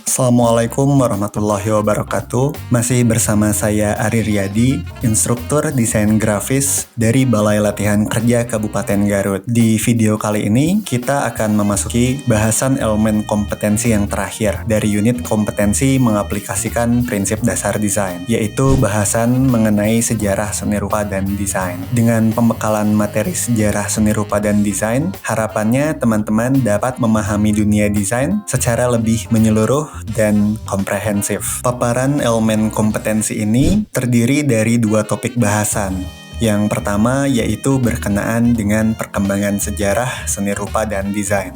Assalamualaikum warahmatullahi wabarakatuh. Masih bersama saya Ari Riyadi, instruktur desain grafis dari Balai Latihan Kerja Kabupaten Garut. Di video kali ini, kita akan memasuki bahasan elemen kompetensi yang terakhir dari unit kompetensi mengaplikasikan prinsip dasar desain, yaitu bahasan mengenai sejarah seni rupa dan desain. Dengan pembekalan materi sejarah seni rupa dan desain, harapannya teman-teman dapat memahami dunia desain secara lebih menyeluruh dan komprehensif. Paparan elemen kompetensi ini terdiri dari dua topik bahasan. Yang pertama yaitu berkenaan dengan perkembangan sejarah seni rupa dan desain,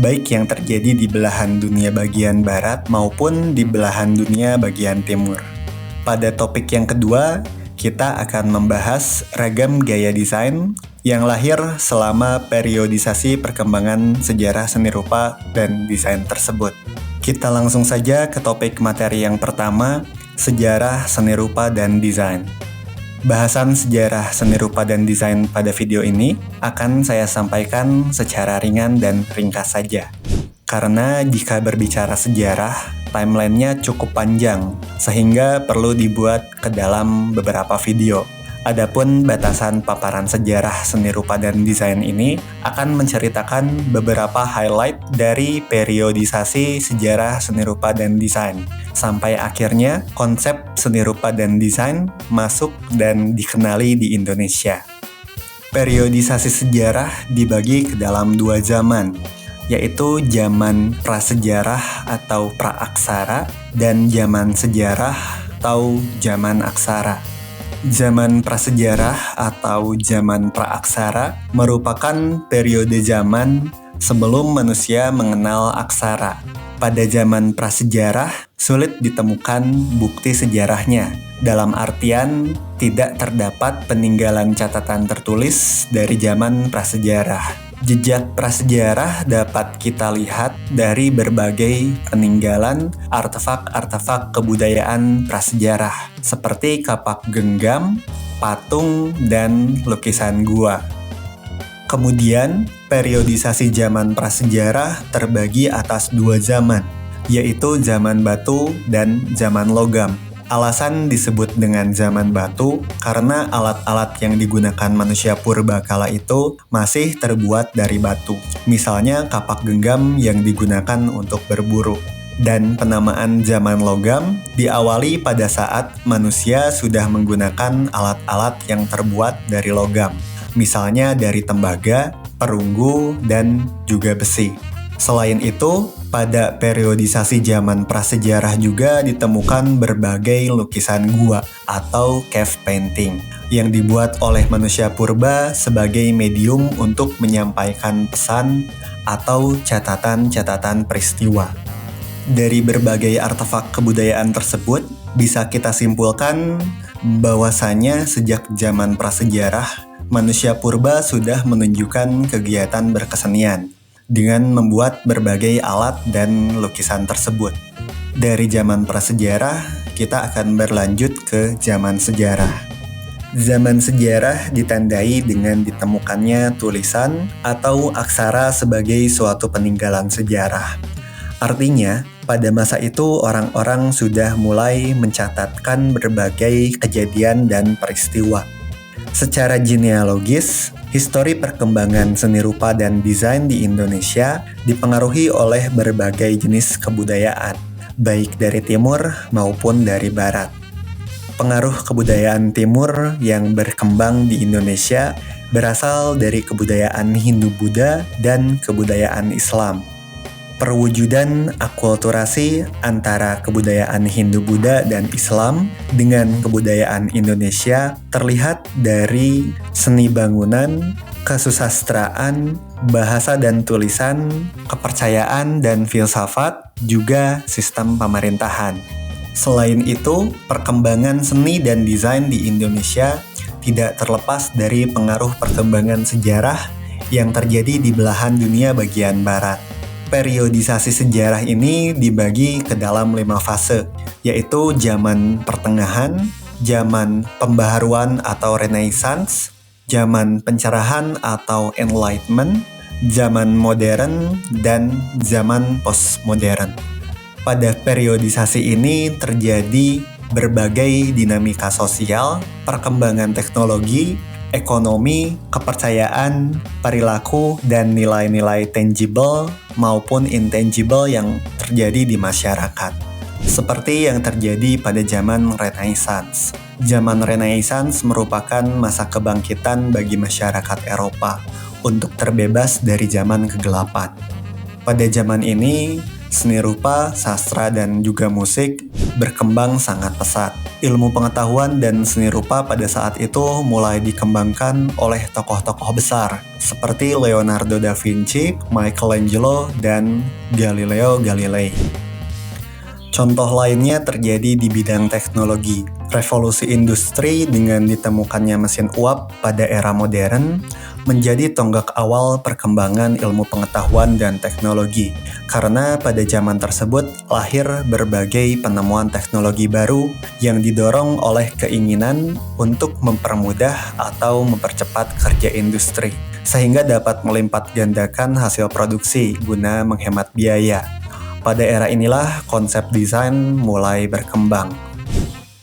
baik yang terjadi di belahan dunia bagian barat maupun di belahan dunia bagian timur. Pada topik yang kedua, kita akan membahas ragam gaya desain yang lahir selama periodisasi perkembangan sejarah seni rupa dan desain tersebut. Kita langsung saja ke topik materi yang pertama, sejarah seni rupa dan desain. Bahasan sejarah seni rupa dan desain pada video ini akan saya sampaikan secara ringan dan ringkas saja. Karena jika berbicara sejarah, timeline-nya cukup panjang, sehingga perlu dibuat ke dalam beberapa video. Adapun batasan paparan sejarah seni rupa dan desain ini akan menceritakan beberapa highlight dari periodisasi sejarah seni rupa dan desain, sampai akhirnya konsep seni rupa dan desain masuk dan dikenali di Indonesia. Periodisasi sejarah dibagi ke dalam dua zaman, yaitu zaman prasejarah atau praaksara dan zaman sejarah atau zaman aksara. Zaman prasejarah atau zaman praaksara merupakan periode zaman sebelum manusia mengenal aksara. Pada zaman prasejarah, sulit ditemukan bukti sejarahnya. Dalam artian, tidak terdapat peninggalan catatan tertulis dari zaman prasejarah. Jejak prasejarah dapat kita lihat dari berbagai peninggalan artefak-artefak kebudayaan prasejarah, seperti kapak genggam, patung, dan lukisan gua. Kemudian, periodisasi zaman prasejarah terbagi atas dua zaman, yaitu zaman batu dan zaman logam. Alasan disebut dengan zaman batu karena alat-alat yang digunakan manusia purba kala itu masih terbuat dari batu. Misalnya kapak genggam yang digunakan untuk berburu. Dan penamaan zaman logam diawali pada saat manusia sudah menggunakan alat-alat yang terbuat dari logam. Misalnya dari tembaga, perunggu, dan juga besi. Selain itu, pada periodisasi zaman prasejarah juga ditemukan berbagai lukisan gua atau cave painting yang dibuat oleh manusia purba sebagai medium untuk menyampaikan pesan atau catatan-catatan peristiwa. Dari berbagai artefak kebudayaan tersebut, bisa kita simpulkan bahwasanya sejak zaman prasejarah, manusia purba sudah menunjukkan kegiatan berkesenian dengan membuat berbagai alat dan lukisan tersebut. Dari zaman prasejarah, kita akan berlanjut ke zaman sejarah. Zaman sejarah ditandai dengan ditemukannya tulisan atau aksara sebagai suatu peninggalan sejarah. Artinya, pada masa itu orang-orang sudah mulai mencatatkan berbagai kejadian dan peristiwa. Secara genealogis, histori perkembangan seni rupa dan desain di Indonesia dipengaruhi oleh berbagai jenis kebudayaan, baik dari timur maupun dari barat. Pengaruh kebudayaan timur yang berkembang di Indonesia berasal dari kebudayaan Hindu-Buddha dan kebudayaan Islam. Perwujudan akulturasi antara kebudayaan Hindu-Buddha dan Islam dengan kebudayaan Indonesia terlihat dari seni bangunan, kesusastraan, bahasa dan tulisan, kepercayaan dan filsafat, juga sistem pemerintahan. Selain itu, perkembangan seni dan desain di Indonesia tidak terlepas dari pengaruh perkembangan sejarah yang terjadi di belahan dunia bagian barat. Periodisasi sejarah ini dibagi ke dalam 5 fase, yaitu zaman pertengahan, zaman pembaharuan atau Renaissance, zaman pencerahan atau Enlightenment, zaman modern, dan zaman postmodern. Pada periodisasi ini terjadi berbagai dinamika sosial, perkembangan teknologi, ekonomi, kepercayaan, perilaku, dan nilai-nilai tangible maupun intangible yang terjadi di masyarakat. Seperti yang terjadi pada zaman Renaissance. Zaman Renaissance merupakan masa kebangkitan bagi masyarakat Eropa untuk terbebas dari zaman kegelapan. Pada zaman ini, seni rupa, sastra, dan juga musik berkembang sangat pesat. Ilmu pengetahuan dan seni rupa pada saat itu mulai dikembangkan oleh tokoh-tokoh besar seperti Leonardo da Vinci, Michelangelo, dan Galileo Galilei. Contoh lainnya terjadi di bidang teknologi. Revolusi industri dengan ditemukannya mesin uap pada era modern menjadi tonggak awal perkembangan ilmu pengetahuan dan teknologi. Karena pada zaman tersebut lahir berbagai penemuan teknologi baru yang didorong oleh keinginan untuk mempermudah atau mempercepat kerja industri, sehingga dapat melipat gandakan hasil produksi guna menghemat biaya. Pada era inilah konsep desain mulai berkembang.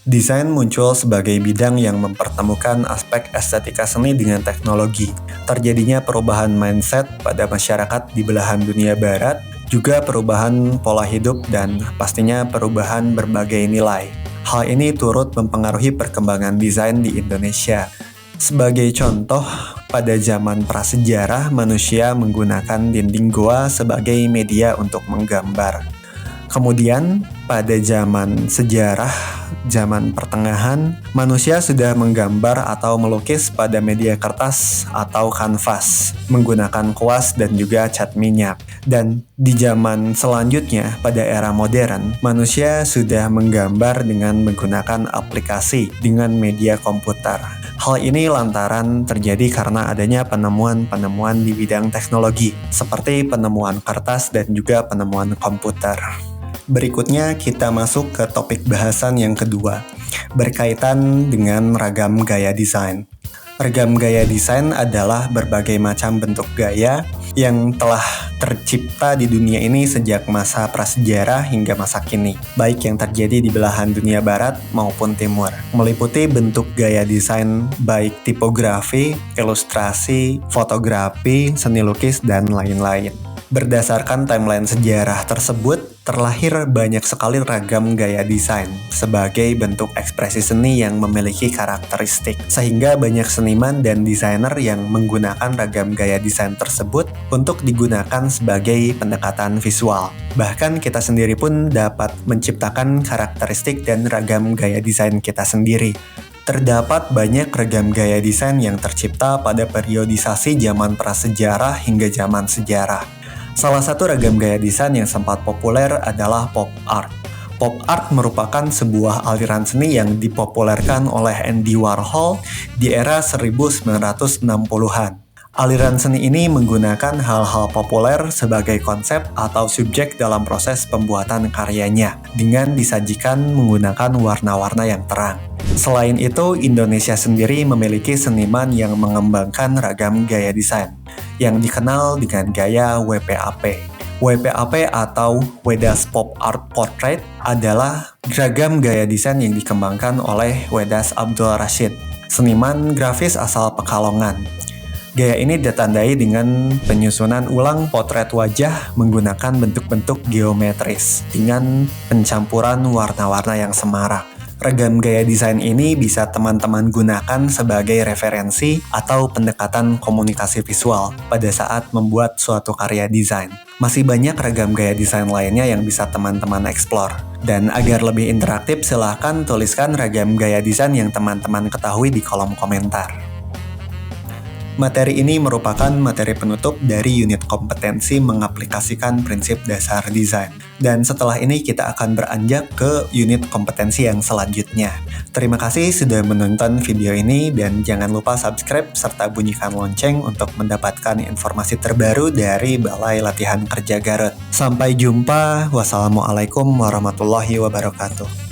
Desain muncul sebagai bidang yang mempertemukan aspek estetika seni dengan teknologi. Terjadinya perubahan mindset pada masyarakat di belahan dunia barat, juga perubahan pola hidup dan pastinya perubahan berbagai nilai. Hal ini turut mempengaruhi perkembangan desain di Indonesia. Sebagai contoh, pada zaman prasejarah manusia menggunakan dinding goa sebagai media untuk menggambar. Kemudian, pada zaman sejarah, zaman pertengahan, manusia sudah menggambar atau melukis pada media kertas atau kanvas, menggunakan kuas dan juga cat minyak. Dan di zaman selanjutnya, pada era modern, manusia sudah menggambar dengan menggunakan aplikasi dengan media komputer. Hal ini lantaran terjadi karena adanya penemuan-penemuan di bidang teknologi, seperti penemuan kertas dan juga penemuan komputer. Berikutnya kita masuk ke topik bahasan yang kedua, berkaitan dengan ragam gaya desain. Ragam gaya desain adalah berbagai macam bentuk gaya yang telah tercipta di dunia ini sejak masa prasejarah hingga masa kini, baik yang terjadi di belahan dunia barat maupun timur. Meliputi bentuk gaya desain baik tipografi, ilustrasi, fotografi, seni lukis, dan lain-lain. Berdasarkan timeline sejarah tersebut, terlahir banyak sekali ragam gaya desain sebagai bentuk ekspresi seni yang memiliki karakteristik, sehingga banyak seniman dan desainer yang menggunakan ragam gaya desain tersebut untuk digunakan sebagai pendekatan visual. Bahkan kita sendiri pun dapat menciptakan karakteristik dan ragam gaya desain kita sendiri. Terdapat banyak ragam gaya desain yang tercipta pada periodisasi zaman prasejarah hingga zaman sejarah. Salah satu ragam gaya desain yang sempat populer adalah pop art. Pop art merupakan sebuah aliran seni yang dipopulerkan oleh Andy Warhol di era 1960-an. Aliran seni ini menggunakan hal-hal populer sebagai konsep atau subjek dalam proses pembuatan karyanya, dengan disajikan menggunakan warna-warna yang terang. Selain itu, Indonesia sendiri memiliki seniman yang mengembangkan ragam gaya desain, yang dikenal dengan gaya WPAP. WPAP atau Wedas Pop Art Portrait adalah ragam gaya desain yang dikembangkan oleh Wedas Abdul Rashid, seniman grafis asal Pekalongan. Gaya ini ditandai dengan penyusunan ulang potret wajah menggunakan bentuk-bentuk geometris dengan pencampuran warna-warna yang semarak. Ragam gaya desain ini bisa teman-teman gunakan sebagai referensi atau pendekatan komunikasi visual pada saat membuat suatu karya desain. Masih banyak ragam gaya desain lainnya yang bisa teman-teman eksplor. Dan agar lebih interaktif, silahkan tuliskan ragam gaya desain yang teman-teman ketahui di kolom komentar. Materi ini merupakan materi penutup dari unit kompetensi mengaplikasikan prinsip dasar desain. Dan setelah ini kita akan beranjak ke unit kompetensi yang selanjutnya. Terima kasih sudah menonton video ini dan jangan lupa subscribe serta bunyikan lonceng untuk mendapatkan informasi terbaru dari Balai Latihan Kerja Garut. Sampai jumpa. Wassalamualaikum warahmatullahi wabarakatuh.